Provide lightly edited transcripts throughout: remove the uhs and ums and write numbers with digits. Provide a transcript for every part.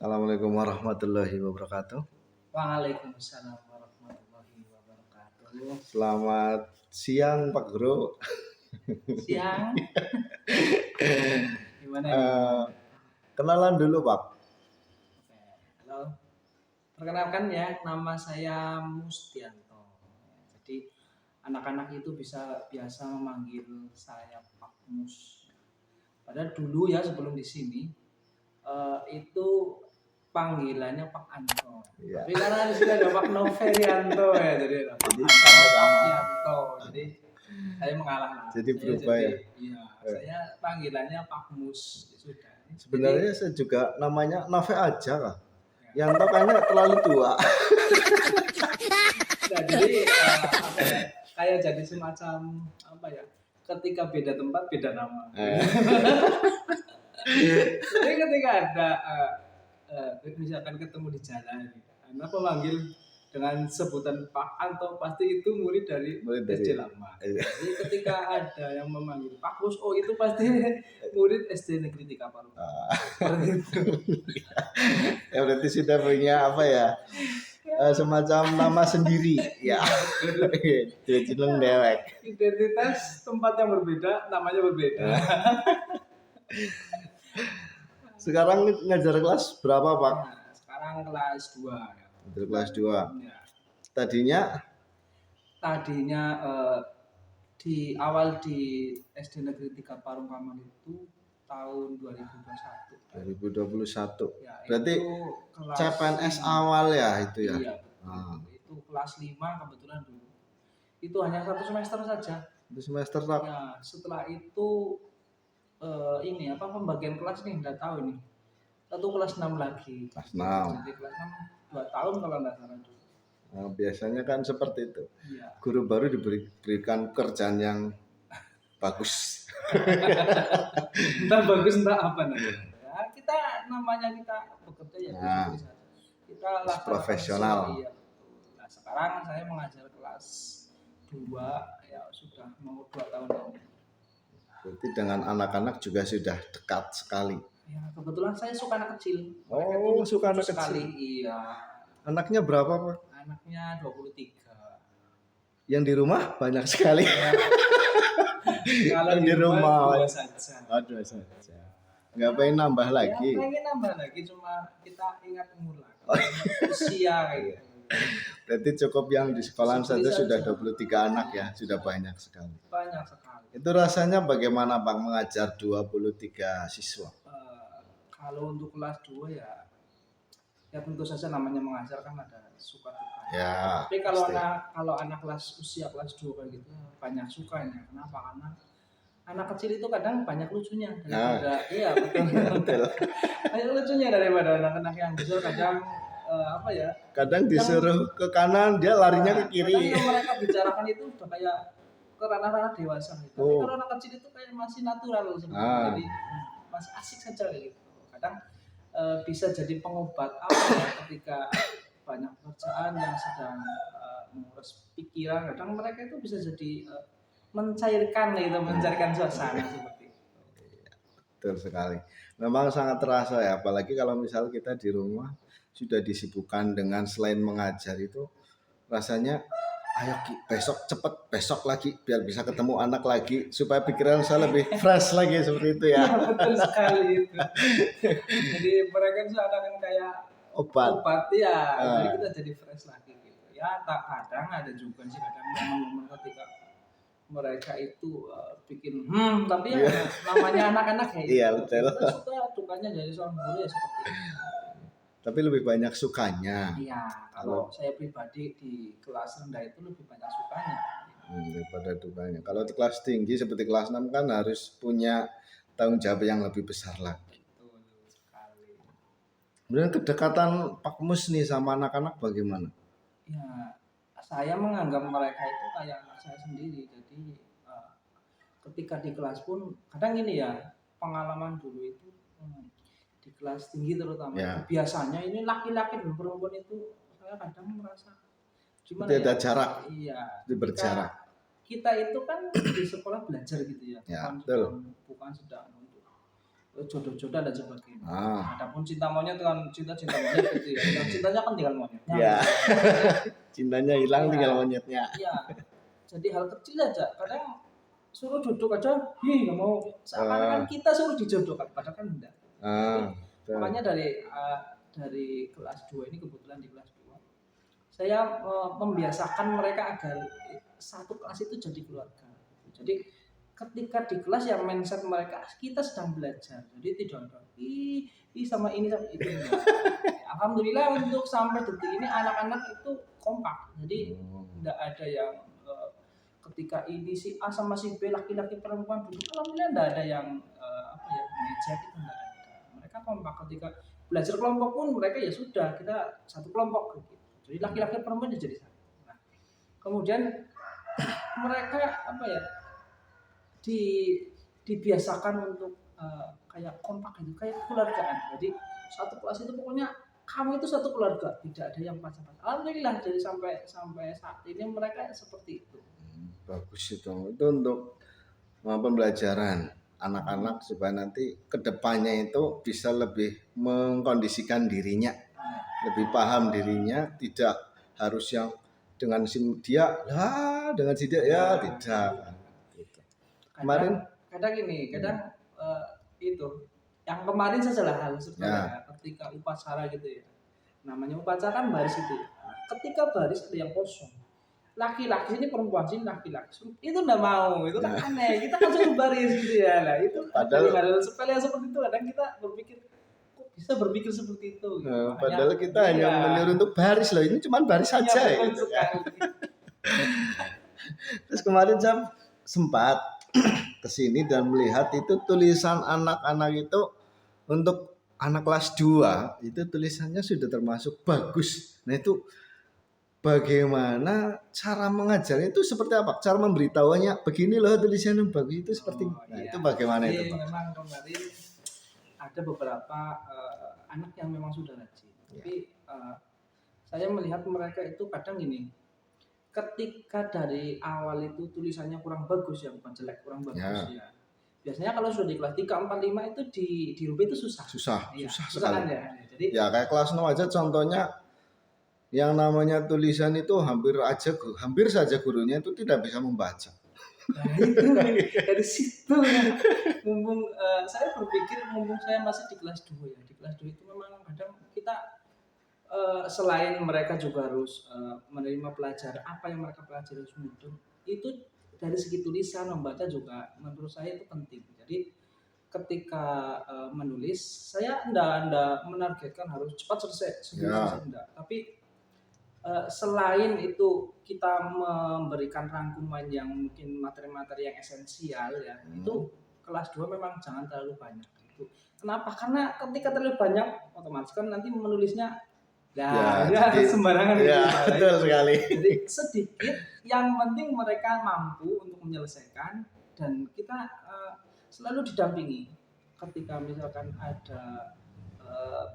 Assalamualaikum warahmatullahi wabarakatuh. Waalaikumsalam warahmatullahi wabarakatuh. Selamat siang Pak Guru. Siang. Gimana nih? Kenalan dulu Pak. Oke, halo. Perkenalkan ya, nama saya Mustianto. Jadi anak-anak itu biasa memanggil saya Pak Mus. Padahal dulu ya sebelum di sini itu panggilannya Pak Anto. Ya. Tapi karena di sini ada Pak Noverianto ya, jadi ada Pak Anto, Pak Yanto. Jadi saya mengalah lah. Jadi berubah ya? Iya, saya panggilannya Pak Mus. Sudah. Sebenarnya saya juga namanya Nove aja kah? Yang kayaknya terlalu tua. Nah, jadi kayak jadi semacam apa ya? Ketika beda tempat beda nama. Jadi ketika ada misalkan ketemu di jalan, apa manggil dengan sebutan Pak Anto, pasti itu murid dari SD lama. Jadi ketika ada yang memanggil Pak Mus, oh itu pasti murid SD Negeri 3 Palu. Ya berarti sudah punya apa ya? Semacam nama sendiri ya. Jeneng dewek. Identitas tempat yang berbeda, namanya berbeda. Sekarang ngajar kelas berapa Pak? Nah, sekarang kelas 2 ya. Kelas 2. Ya. Tadinya di awal di SD Negeri 3 Parung Kamal itu tahun 2021. Ya, berarti CPNS awal ya itu ya? Iya, itu kelas 5 kebetulan dulu. Itu hanya 1 semester saja. 1 semester tak? Ya, setelah itu pembagian kelas nih, nggak tahu ini. Satu kelas 6 lagi. Kelas 6. Jadi kelas 6 2 tahun kalau nggak salah dulu. Nah, biasanya kan seperti itu. Iya. Guru baru diberikan pekerjaan yang bagus. Entah bagus entah apa namanya. Ya, kita bekerja ya kita profesional. Iya. Nah, sekarang saya mengajar kelas 2 ya sudah mau 2 tahun ini. Berarti dengan anak-anak juga sudah dekat sekali. Ya, kebetulan saya suka anak kecil. Oh, suka anak sekali. kecil. Iya. Anaknya berapa, Pak? Anaknya 23. Yang di rumah banyak sekali. Ya. Kalau di rumah 2 saja. Oh, 2 saja. Nggak pengen nambah lagi. Ya, pengen nambah lagi, cuma kita ingat umur lah. Usia kayak gitu. Berarti cukup yang di sekolahan saja sudah 23 anak ya, sudah banyak sekali. Banyak sekali. Itu rasanya bagaimana Bang mengajar 23 siswa? Kalau untuk kelas 2 ya tentu saja namanya mengajar kan ada suka duka. Ya. Tapi kalau anak kelas usia kelas 2 kayak gitu banyak sukanya. Kenapa? Karena anak kecil itu kadang banyak lucunya daripada iya betul. Banyak lucunya daripada anak-anak yang besar kadang kadang disuruh ke kanan dia larinya ke kiri. Kadang yang mereka bicarakan itu udah kayak ke ranah-ranah dewasa gitu. Tapi kalau anak kecil itu kayak masih natural sebenarnya. Jadi masih asik saja gitu. Kadang bisa jadi pengobat ketika banyak pekerjaan yang sedang menguras pikiran. Kadang mereka itu bisa jadi mencairkan suasana seperti itu. Betul sekali. Memang sangat terasa ya, apalagi kalau misal kita di rumah sudah disibukkan dengan selain mengajar itu rasanya ayo besok lagi biar bisa ketemu anak lagi supaya pikiran saya lebih fresh lagi seperti itu ya. Ya betul sekali itu. Jadi mereka itu akan kayak obat ya. Jadi kita jadi fresh lagi gitu. Ya kadang ada juga sih kadang momen-momen ketika mereka itu bikin tapi ya namanya anak-anak ya. Iya betul. Kita suka dukanya jadi seorang guru ya seperti itu. Tapi lebih banyak sukanya. Iya, kalau saya pribadi di kelas rendah itu lebih banyak sukanya. Daripada dukanya. Kalau kelas tinggi seperti kelas 6 kan harus punya tanggung jawab yang lebih besar lagi. Betul sekali. Kemudian kedekatan Pak Mus nih sama anak-anak bagaimana? Ya, saya menganggap mereka itu kayak anak saya sendiri. Jadi ketika di kelas pun kadang ini ya pengalaman dulu itu di kelas tinggi terutama biasanya ini laki-laki dan perempuan itu saya kadang merasa gimana tidak ada jarak. Iya. Berjarak. Kita itu kan di sekolah belajar gitu ya. Bukan sedang untuk jodoh-jodoh dan sebagainya. Ah, Adapun cinta monyet kan cinta monyet gitu ya. Yang cintanya kan tinggal monyetnya. ya. Cintanya hilang Iya. tinggal monyetnya. Iya. Jadi hal kecil aja. Kadang suruh duduk aja, nggak mau. Seakan-akan kita suruh dijodohkan, padahal kan enggak. Ah, betul. Makanya dari kelas 2 ini kebetulan di kelas 2 saya membiasakan mereka agar satu kelas itu jadi keluarga. Jadi ketika di kelas yang mindset mereka kita sedang belajar, jadi tidak ada sama ini sama itu. Alhamdulillah untuk sampai detik ini anak-anak itu kompak, jadi tidak ada yang ketika ini si A sama si B laki-laki perempuan duduk, alhamdulillah tidak ada yang ngejek, itu tidak ada. Mereka kompak ketika belajar kelompok pun mereka ya sudah kita satu kelompok gitu. Jadi laki-laki perempuan jadi satu. Nah, kemudian mereka dibiasakan untuk kayak kompak gitu, kayak keluargaan. Jadi satu kelas itu pokoknya kamu itu satu keluarga, tidak ada yang pacaran. Alhamdulillah jadi sampai saat ini mereka seperti itu. Bagus itu untuk pembelajaran anak-anak supaya nanti kedepannya itu bisa lebih mengkondisikan dirinya, lebih paham dirinya, tidak harus yang dengan dia dengan si dia ya tidak. Gitu. Kadang itu yang kemarin sajalah hal sebenarnya ketika upacara gitu ya, namanya upacara kan baris itu ya. Ketika baris ada yang kosong, laki-laki sini perempuan sini laki-laki itu enggak mau, itu kan aneh, kita kan suruh baris gitu ya lah, itu padahal hal sepele seperti itu kadang kita berpikir kok bisa berpikir seperti itu gitu. Padahal kita hanya menyuruh untuk baris loh, ini cuma baris saja ya, gitu, Terus kemarin saya sempat kesini dan melihat itu tulisan anak-anak itu untuk anak kelas 2 itu tulisannya sudah termasuk bagus. Nah itu bagaimana cara mengajarnya itu seperti apa? Cara memberitahunya begini loh tulisannya bagus itu seperti itu bagaimana itu Pak? Memang kemarin ada beberapa anak yang memang sudah rajin. Tapi saya melihat mereka itu kadang gini, ketika dari awal itu tulisannya kurang bagus ya, bukan jelek, kurang bagus ya. Biasanya kalau sudah di kelas 3, 4, 5 itu dirubah itu susah. Susah sekali. Kan, ya. Jadi ya kayak kelas 6 aja contohnya yang namanya tulisan itu hampir saja gurunya itu tidak bisa membaca. Nah itu dari situ ya. Mumpung saya berpikir mumpung saya masih di kelas 2 ya. Di kelas 2 itu memang kadang kita selain mereka juga harus menerima pelajaran, apa yang mereka pelajari harus mudeng, itu dari segi tulisan membaca juga menurut saya itu penting. Jadi ketika menulis saya enggak menargetkan harus cepat selesai enggak, tapi selain itu kita memberikan rangkuman yang mungkin materi-materi yang esensial ya, itu kelas 2 memang jangan terlalu banyak. Itu kenapa? Karena ketika terlalu banyak otomatis kan nanti menulisnya sembarangan gitu. Betul sekali. Jadi sedikit, yang penting mereka mampu untuk menyelesaikan dan kita selalu didampingi. Ketika misalkan ada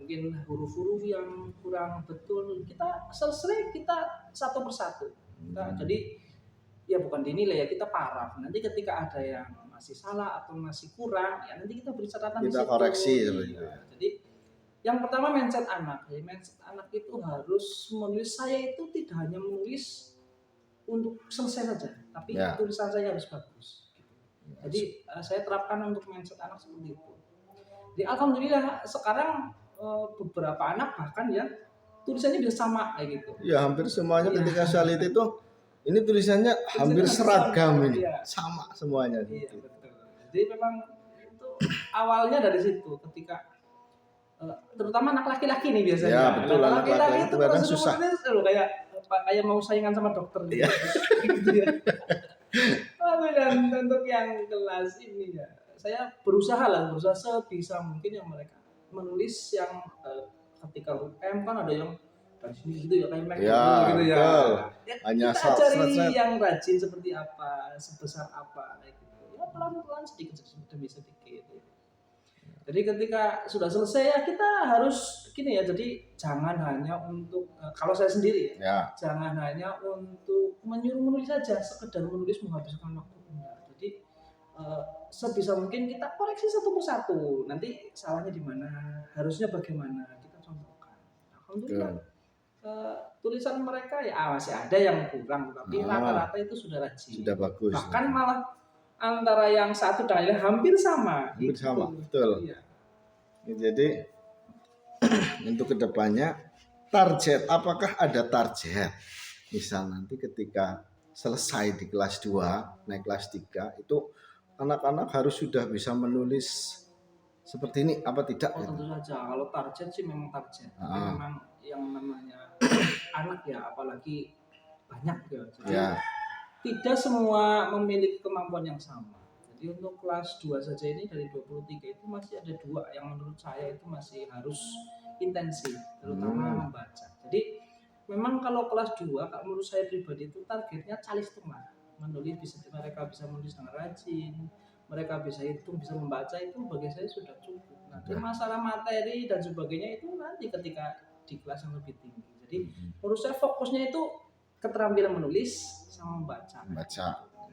mungkin huruf-huruf yang kurang betul, kita selesai kita satu persatu. Jadi ya bukan dinilai ya, kita paraf. Nanti ketika ada yang masih salah atau masih kurang, ya nanti kita beri catatan di situ. Kita koreksi. Jadi yang pertama mindset anak. Jadi mindset anak itu harus menulis, saya itu tidak hanya menulis untuk selesai saja, tapi tulisan saya harus bagus. Jadi saya terapkan untuk mindset anak seperti itu. Jadi alhamdulillah sekarang beberapa anak bahkan ya tulisannya bisa sama kayak gitu. Ya hampir semuanya ketika saya lihat itu ini tulisannya hampir seragam sama, ini sama semuanya. Iya, betul. Jadi memang itu awalnya dari situ ketika terutama anak laki-laki nih biasanya. Ya betul, anak laki-laki itu kan susah. Kayak mau saingan sama dokter gitu ya. Dan untuk yang kelas ini ya, saya berusaha sebisa mungkin yang mereka menulis yang ketika UM kan ada yang dari sini gitu ya kayak gitu ya. Hanya kita cari yang rajin seperti apa, sebesar apa gitu. Ya pelan-pelan sedikit demi sedikit. Jadi ketika sudah selesai ya kita harus gini ya, jadi jangan hanya untuk kalau saya sendiri ya, jangan hanya untuk menyuruh menulis saja, sekedar menulis menghabiskan waktu enggak. Jadi sebisa mungkin kita koreksi satu persatu. Nanti salahnya di mana, harusnya bagaimana kita contohkan. Alhamdulillah tulisan mereka ya masih ada yang kurang, tapi rata-rata itu sudah rajin. Sudah bagus. Bahkan malah antara yang satu dan yang hampir sama. Hampir sama, betul. Iya. Jadi untuk kedepannya target, apakah ada target? Misal nanti ketika selesai di kelas 2, naik kelas 3 itu anak-anak harus sudah bisa menulis seperti ini apa tidak? Oh tentu saja, kalau target sih memang target. Tapi memang yang namanya anak ya, apalagi banyak ya. Jadi tidak semua memiliki kemampuan yang sama. Jadi untuk kelas 2 saja ini dari 23 itu masih ada 2 yang menurut saya itu masih harus intensif, terutama membaca. Jadi memang kalau kelas 2 kalau menurut saya pribadi itu targetnya calis tengah. Menulis mereka bisa menulis dengan rajin, mereka bisa hitung, bisa membaca, itu bagi saya sudah cukup. Nanti masalah materi dan sebagainya itu nanti ketika di kelas yang lebih tinggi. Jadi menurut saya fokusnya itu keterampilan menulis sama membaca.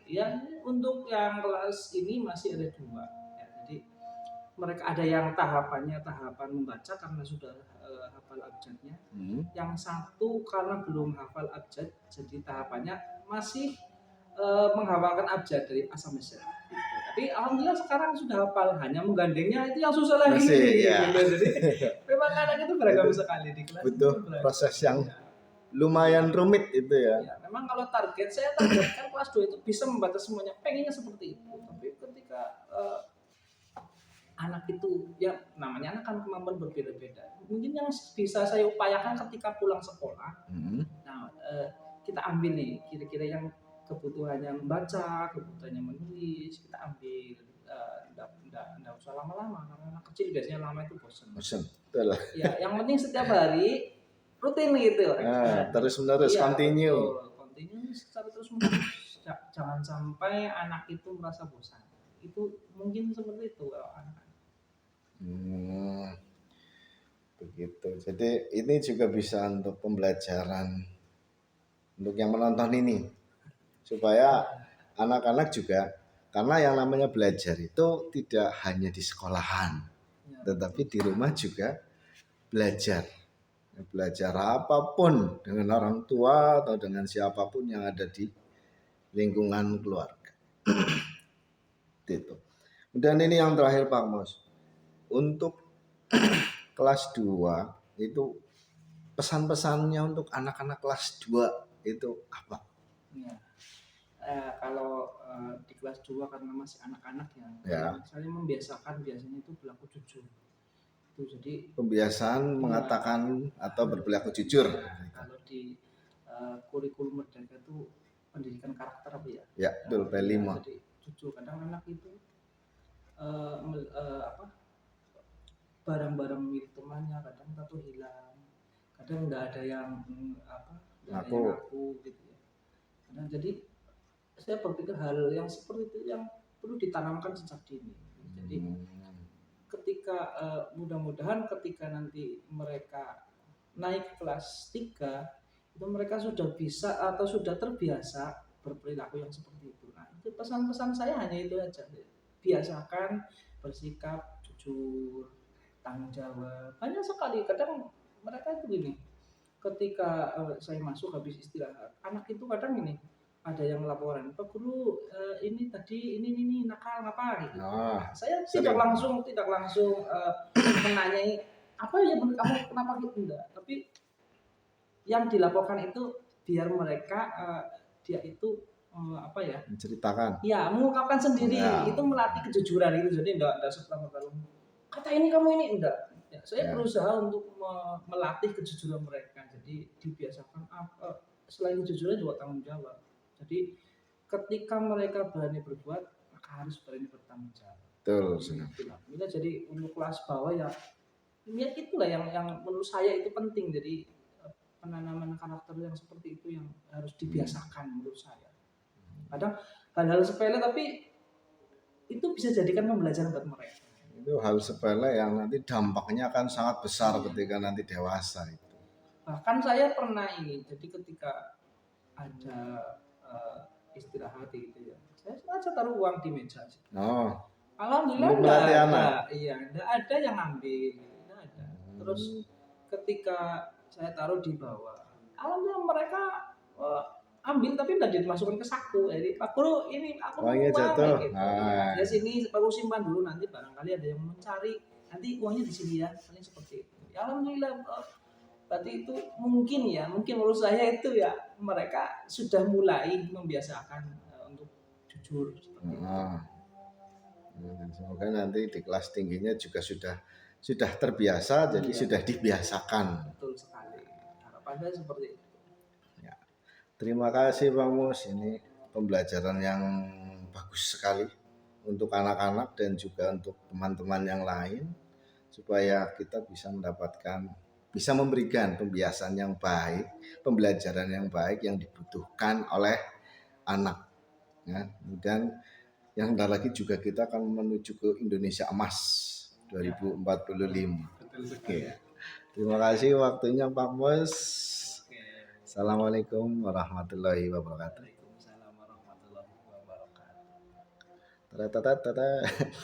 Yang untuk yang kelas ini masih ada 2. Ya, jadi mereka ada yang tahapan membaca karena sudah hafal abjadnya. Yang satu karena belum hafal abjad, jadi tahapannya masih menghafalkan abjad dari A sampai Z. Tapi alhamdulillah sekarang sudah hafal, hanya menggandengnya itu yang susah lagi. Jadi memang anak itu beragam sekali di kelas. Butuh proses yang lumayan rumit itu ya. Memang kalau target saya targetkan kelas 2 itu bisa membaca semuanya, pengennya seperti itu. Tapi ketika anak itu ya namanya anak kan kemampuan berbeda-beda. Mungkin yang bisa saya upayakan ketika pulang sekolah. Nah, kita ambil nih kira-kira yang kebutuhannya membaca, kebutuhannya menulis, kita ambil. Enggak usah lama-lama, karena anak kecil biasanya lama itu bosan. Betul. Ya, yang penting setiap hari rutin gitu. Terus-menerus, continue secara terus-menerus. Jangan sampai anak itu merasa bosan. Itu mungkin seperti itu kalau anak. Begitu. Jadi ini juga bisa untuk pembelajaran untuk yang menonton ini, supaya anak-anak juga, karena yang namanya belajar itu tidak hanya di sekolahan, tetapi di rumah juga belajar apapun dengan orang tua atau dengan siapapun yang ada di lingkungan keluarga. Itu. Dan ini yang terakhir Pak Mos, untuk kelas 2 itu pesan-pesannya untuk anak-anak kelas 2 itu apa? Ya. Kalau di kelas 2 karena masih anak-anak ya. Saya membiasakan biasanya itu berlaku jujur. Itu jadi pembiasaan mengatakan atau berperilaku jujur. Kalau di kurikulum Merdeka itu pendidikan karakter apa ya? Ya, betul, P5. Jadi jujur, kadang anak itu barang-barang milik temannya kadang satu hilang, kadang nggak ada yang ngaku gitu ya. Kadang jadi saya berpikir hal yang seperti itu yang perlu ditanamkan sejak dini. Jadi ketika mudah-mudahan ketika nanti mereka naik kelas 3 itu mereka sudah bisa atau sudah terbiasa berperilaku yang seperti itu. Nah, itu pesan-pesan saya hanya itu aja. Biasakan bersikap jujur, tanggung jawab. Banyak sekali kadang mereka itu gini. Ketika saya masuk habis istirahat, anak itu kadang ini ada yang laporan, Pak Guru ini tadi ini nakal apa gitu. Saya tidak langsung menanyai apa ya menurut kamu kenapa gitu, enggak. Tapi yang dilaporkan itu biar mereka dia itu menceritakan. Ya, mengungkapkan sendiri. Itu melatih kejujuran itu. Jadi enggak serta-merta kata ini kamu ini enggak. Ya, saya berusaha untuk melatih kejujuran mereka. Jadi dibiasakan selain kejujuran juga tanggung jawab. Jadi ketika mereka berani berbuat, maka harus berani bertanggung jawab. Betul. Jadi untuk kelas bawah ya itulah yang menurut saya itu penting. Jadi penanaman karakter yang seperti itu yang harus dibiasakan menurut saya. Kadang hal-hal sepele tapi itu bisa jadikan pembelajaran buat mereka. Itu hal sepele yang nanti dampaknya akan sangat besar ketika nanti dewasa itu. Bahkan saya pernah ini, jadi ketika ada istirahat gitu ya, saya sengaja taruh uang di meja. Alhamdulillah untuk enggak melatih ada, anak? iya, enggak ada yang ambil, enggak ada. Terus ketika saya taruh di bawah, alhamdulillah mereka ambil tapi enggak dimasukkan ke saku. Jadi Pak Guru ini aku Uangnya mau uang jatuh. kayak gitu. Ya, Nah, ya sini Pak Guru simpan dulu nanti barangkali ada yang mencari. Nanti uangnya di sini ya, paling seperti itu. Ya, alhamdulillah berarti itu mungkin ya, mungkin menurut saya itu ya mereka sudah mulai membiasakan untuk jujur seperti itu. nah, semoga nanti di kelas tingginya juga sudah terbiasa, jadi Iya, sudah dibiasakan. betul sekali. Harapan saya seperti itu. Ya. Terima kasih Bang Mus, ini pembelajaran yang bagus sekali untuk anak-anak dan juga untuk teman-teman yang lain, supaya kita bisa memberikan pembiasan yang baik, pembelajaran yang baik yang dibutuhkan oleh anak. Ya, dan yang bentar lagi juga kita akan menuju ke Indonesia Emas 2045. Betul sekali. Oke. Terima kasih waktunya Pak Mus. Oke. Assalamualaikum warahmatullahi wabarakatuh. Waalaikumsalam warahmatullahi wabarakatuh. Tata.